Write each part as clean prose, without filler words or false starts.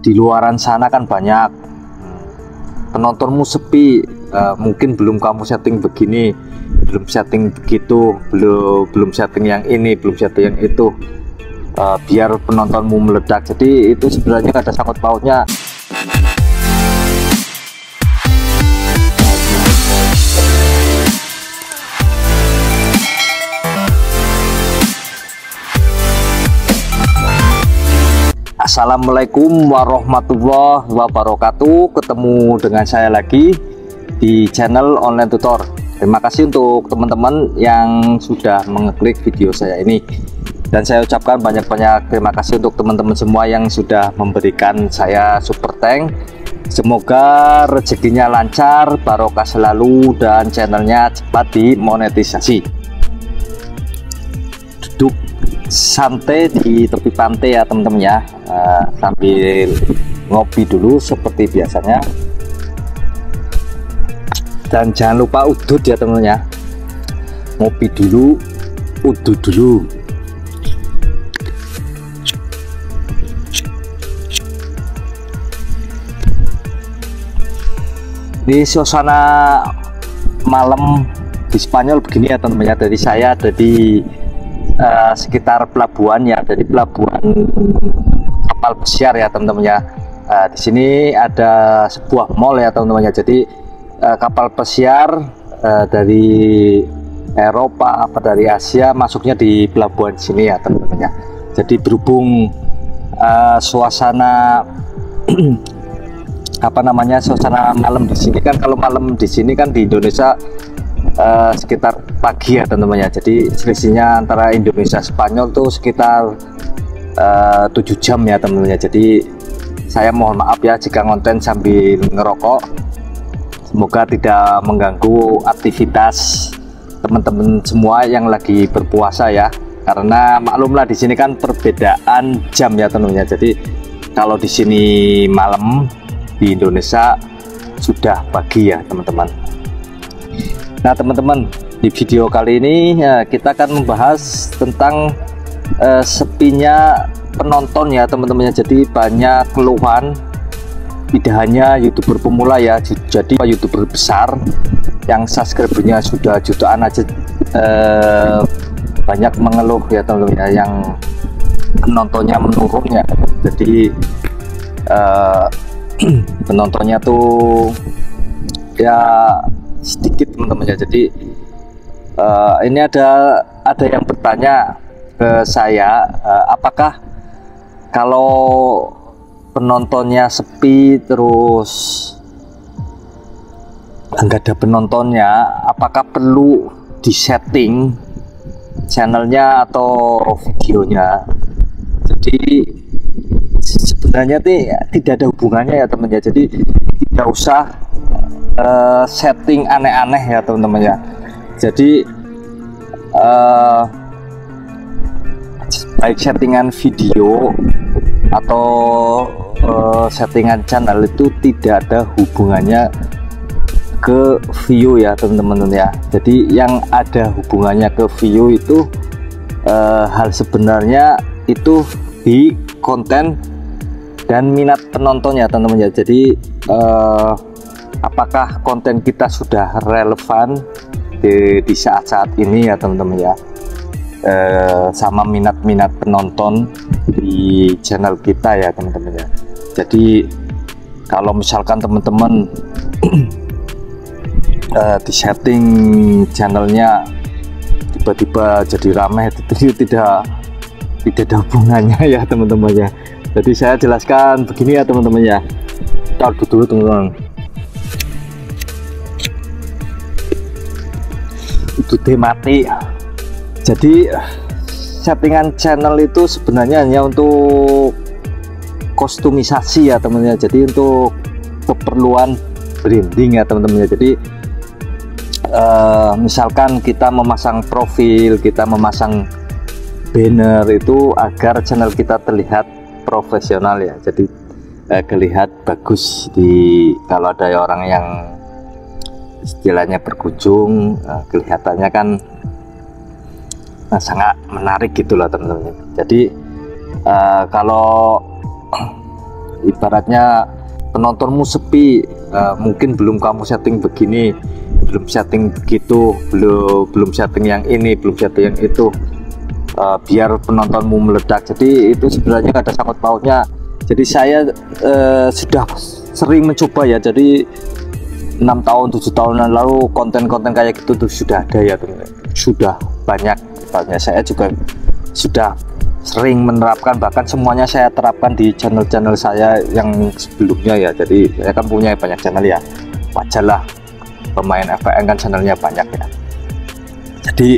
di luaran sana kan banyak, penontonmu sepi, mungkin belum kamu setting begini, belum setting begitu, belum setting yang ini, belum setting yang itu, biar penontonmu meledak. Jadi itu sebenarnya ada sangkut pautnya. Assalamualaikum warahmatullahi wabarakatuh. Ketemu dengan saya lagi di channel online tutor. Terima kasih untuk teman-teman yang sudah mengeklik video saya ini, dan saya ucapkan banyak-banyak terima kasih untuk teman-teman semua yang sudah memberikan saya super thank. Semoga rezekinya lancar, barokah selalu, dan channelnya cepat dimonetisasi. Duduk santai di tepi pantai ya teman-teman ya, sambil ngopi dulu seperti biasanya, dan jangan lupa udut ya teman-teman ya. Ngopi dulu, udut dulu. Di suasana malam di Spanyol begini ya teman-teman ya. Dari saya ada di sekitar pelabuhan ya, dari pelabuhan kapal pesiar ya teman-teman ya. Di sini ada sebuah mall ya teman-teman ya. Jadi kapal pesiar dari Eropa apa dari Asia masuknya di pelabuhan sini ya teman-teman ya. Jadi berhubung suasana apa namanya, suasana malam di sini kan, kalau malam di sini kan di Indonesia sekitar pagi ya teman-teman ya. Jadi selisihnya antara Indonesia Spanyol tuh sekitar 7 jam ya teman-teman ya. Jadi saya mohon maaf ya jika konten sambil ngerokok, semoga tidak mengganggu aktivitas teman-teman semua yang lagi berpuasa ya, karena maklumlah di sini kan perbedaan jam ya teman-teman ya. Jadi kalau di sini malam, di Indonesia sudah pagi ya teman-teman. Nah teman-teman, di video kali ini kita akan membahas tentang sepinya penonton ya teman-teman. Jadi banyak keluhan, tidak hanya YouTuber pemula ya, jadi YouTuber besar yang subscribernya sudah jutaan aja banyak mengeluh ya teman-teman ya, yang penontonnya menurun ya. Jadi penontonnya tuh ya sedikit teman-teman ya. Jadi ini ada yang bertanya ke saya, apakah kalau penontonnya sepi terus nggak ada penontonnya, apakah perlu disetting channelnya atau videonya? Jadi sebenarnya tidak ada hubungannya ya teman ya. Jadi tidak usah setting aneh-aneh ya teman-teman ya. Jadi baik settingan video atau settingan channel itu tidak ada hubungannya ke view ya teman-teman ya. Jadi yang ada hubungannya ke view itu hal sebenarnya itu di konten dan minat penontonnya teman-teman ya. Jadi apakah konten kita sudah relevan di saat-saat ini ya teman-teman ya, sama minat-minat penonton di channel kita ya teman-teman ya. Jadi kalau misalkan teman-teman di setting channelnya tiba-tiba jadi ramai, itu tidak ada hubungannya ya teman-teman ya. Jadi saya jelaskan begini ya teman-teman ya. Taruh dulu teman-teman. Itu mati. Jadi settingan channel itu sebenarnya hanya untuk kostumisasi ya teman-teman. Jadi untuk keperluan branding ya teman-teman ya. Jadi misalkan kita memasang profil, kita memasang banner itu agar channel kita terlihat profesional ya. Jadi kelihatan bagus kalau ada orang yang istilahnya berkunjung, kelihatannya kan sangat menarik gitulah teman-teman. Jadi kalau ibaratnya penontonmu sepi, mungkin belum kamu setting begini, belum setting begitu, belum setting yang ini, belum setting yang itu, biar penontonmu meledak. Jadi itu sebenarnya ada sangkut pautnya. Jadi saya sudah sering mencoba ya, jadi 6 tahun 7 tahunan lalu konten-konten kayak gitu tuh sudah ada ya teman-teman, sudah banyak. Misalnya saya juga sudah sering menerapkan, bahkan semuanya saya terapkan di channel-channel saya yang sebelumnya ya. Jadi saya kan punya banyak channel ya, wajarlah pemain FPN kan channelnya banyak ya. Jadi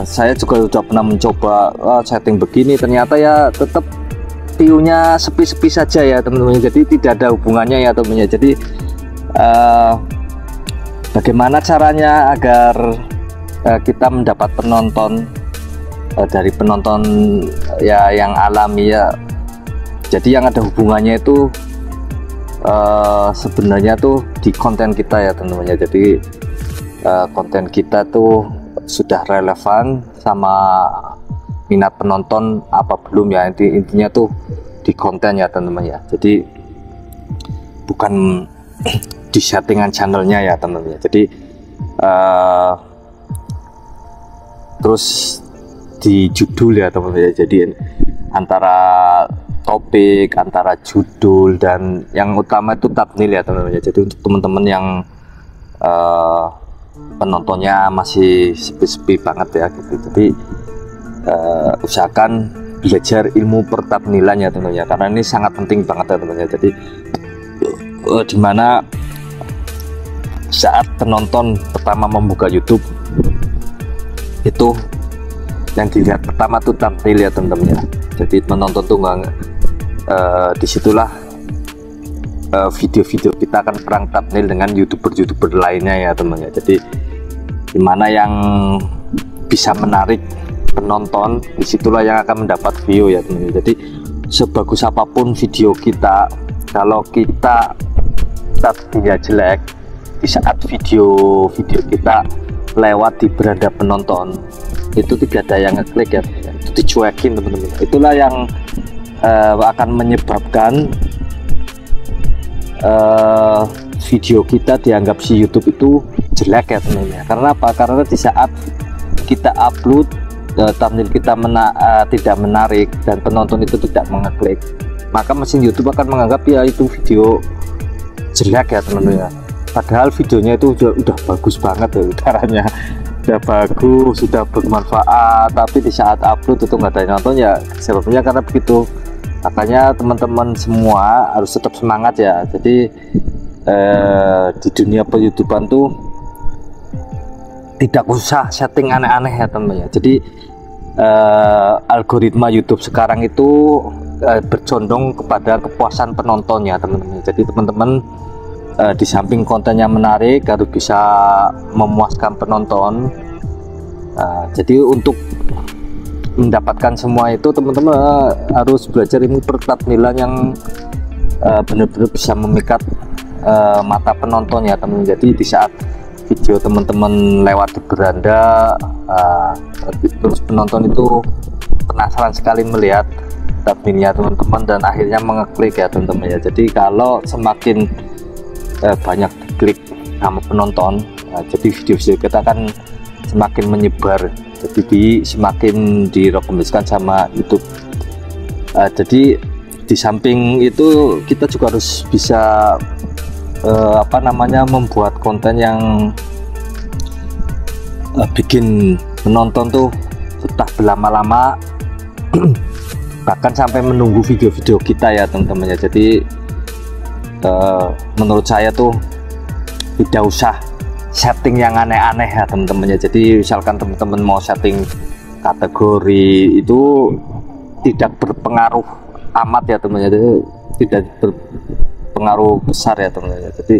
saya juga sudah pernah mencoba setting begini, ternyata ya tetap view-nya sepi-sepi saja ya teman-teman. Jadi tidak ada hubungannya ya teman-teman. Jadi bagaimana caranya agar kita mendapat penonton dari penonton ya yang alami ya. Jadi yang ada hubungannya itu sebenarnya tuh di konten kita ya teman-teman. Jadi konten kita tuh sudah relevan sama minat penonton apa belum ya, intinya tuh di konten ya teman-teman ya. Jadi bukan di settingan channelnya ya teman-teman. Jadi terus di judul ya teman-teman ya. Jadi antara topik, antara judul, dan yang utama itu thumbnail ya teman-teman ya. Jadi untuk teman-teman yang penontonnya masih sepi-sepi banget ya gitu, jadi usahakan belajar ilmu perthumbnailan ya teman-teman ya, karena ini sangat penting banget ya teman-teman ya. Jadi dimana saat penonton pertama membuka YouTube itu yang dilihat pertama tuh thumbnail ya teman-teman ya. Jadi penonton tuh disitulah video-video kita akan perang thumbnail dengan youtuber-youtuber lainnya ya teman-teman ya. Jadi dimana yang bisa menarik penonton, disitulah yang akan mendapat view ya teman-teman. Jadi sebagus apapun video kita, kalau kita tadinya jelek, di saat video kita lewat di beranda penonton itu tidak ada yang ngeklik ya, itu dicuekin teman-teman. Itulah yang akan menyebabkan video kita dianggap si YouTube itu jelek ya teman-teman. Karena apa? Karena di saat kita upload thumbnail kita tidak menarik dan penonton itu tidak mengeklik, maka mesin YouTube akan menganggap ya itu video jelek ya teman-teman ya. Padahal videonya itu udah bagus banget ya, udaranya udah bagus, sudah bermanfaat, tapi di saat upload itu nggak ada yang nonton ya. Sebabnya karena begitu. Makanya teman-teman semua harus tetap semangat ya. Jadi di dunia per-YouTubean tuh tidak usah setting aneh-aneh ya teman-teman ya. Jadi algoritma YouTube sekarang itu bercondong kepada kepuasan penonton ya teman-teman. Jadi teman-teman di samping kontennya menarik harus bisa memuaskan penonton. Jadi untuk mendapatkan semua itu teman-teman harus belajar ilmu perthumbnailan yang benar-benar bisa memikat mata penonton ya teman-teman. Jadi di saat video teman-teman lewat di beranda, terus penonton itu penasaran sekali melihat thumbnailnya teman-teman dan akhirnya mengeklik ya teman-teman ya. Jadi kalau semakin banyak diklik sama penonton, jadi video-video kita kan semakin menyebar, jadi semakin direkomendasikan sama YouTube. Jadi di samping itu kita juga harus bisa membuat konten yang bikin penonton tuh betah berlama-lama bahkan sampai menunggu video-video kita ya teman-teman ya. Jadi menurut saya tuh tidak usah setting yang aneh-aneh ya teman-teman ya. Jadi misalkan teman-teman mau setting kategori itu tidak berpengaruh amat ya teman-teman ya. Jadi tidak berpengaruh besar ya teman-teman ya. Jadi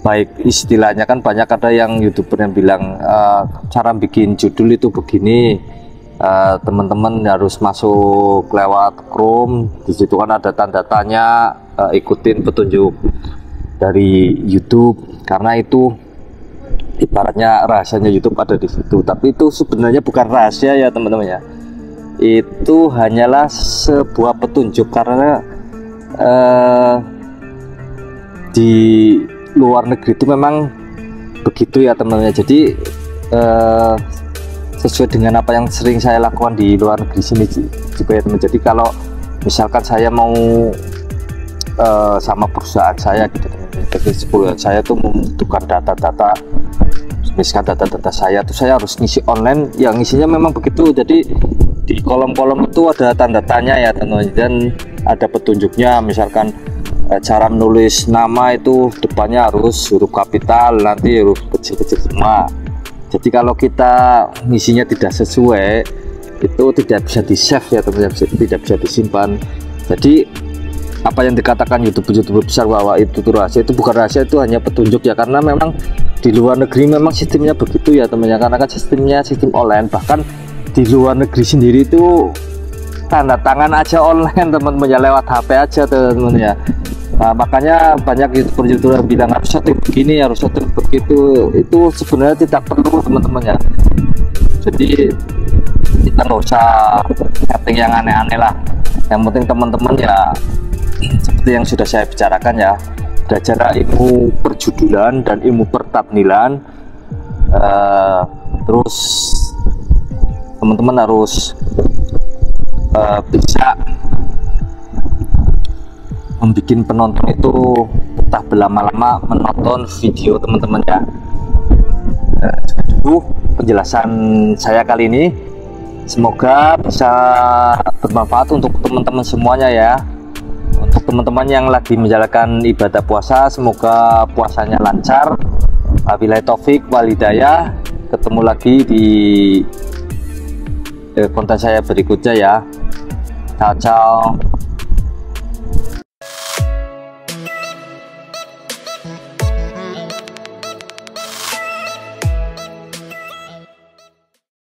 baik istilahnya kan banyak ada yang YouTuber yang bilang cara bikin judul itu begini, teman-teman harus masuk lewat Chrome, di situ kan ada tanda tanya, ikutin petunjuk dari YouTube, karena itu ibaratnya rahasianya YouTube ada di situ. Tapi itu sebenarnya bukan rahasia ya teman-teman ya. itu hanyalah sebuah petunjuk, karena di luar negeri itu memang begitu ya teman-teman. Jadi sesuai dengan apa yang sering saya lakukan di luar negeri sini juga ya teman. Jadi kalau misalkan saya mau sama perusahaan saya gitu teman-teman, jadi perusahaan saya tuh membutuhkan data-data, misalkan data-data saya tuh saya harus ngisi online, yang isinya memang begitu. Jadi di kolom-kolom itu ada tanda tanya ya teman-teman, dan ada petunjuknya, misalkan cara menulis nama itu depannya harus huruf kapital, nanti huruf kecil-kecil semua. Jadi kalau kita ngisinya tidak sesuai, itu tidak bisa di save ya teman-teman, tidak bisa disimpan. Jadi apa yang dikatakan youtuber besar bahwa itu tuh rahasia, itu bukan rahasia, itu hanya petunjuk ya, karena memang di luar negeri memang sistemnya begitu ya teman-teman, karena kan sistemnya sistem online. Bahkan di luar negeri sendiri itu tanda tangan aja online teman-teman ya, lewat HP aja teman-teman ya. Nah, makanya banyak youtuber yang bilang harus setting begini, harus setting begitu. Itu sebenarnya tidak perlu teman-teman ya. Jadi kita nggak usah setting yang aneh-aneh lah. Yang penting teman-teman ya, seperti yang sudah saya bicarakan ya, belajar ilmu perjudulan dan ilmu pertabnilan. Terus teman-teman harus bisa membuat penonton itu tak berlama-lama menonton video teman-teman ya. Itu penjelasan saya kali ini, semoga bisa bermanfaat untuk teman-teman semuanya ya. Untuk teman-teman yang lagi menjalankan ibadah puasa, semoga puasanya lancar. Wabillahi taufik wal hidayah. Ketemu lagi di konten saya berikutnya ya. Ciao ciao.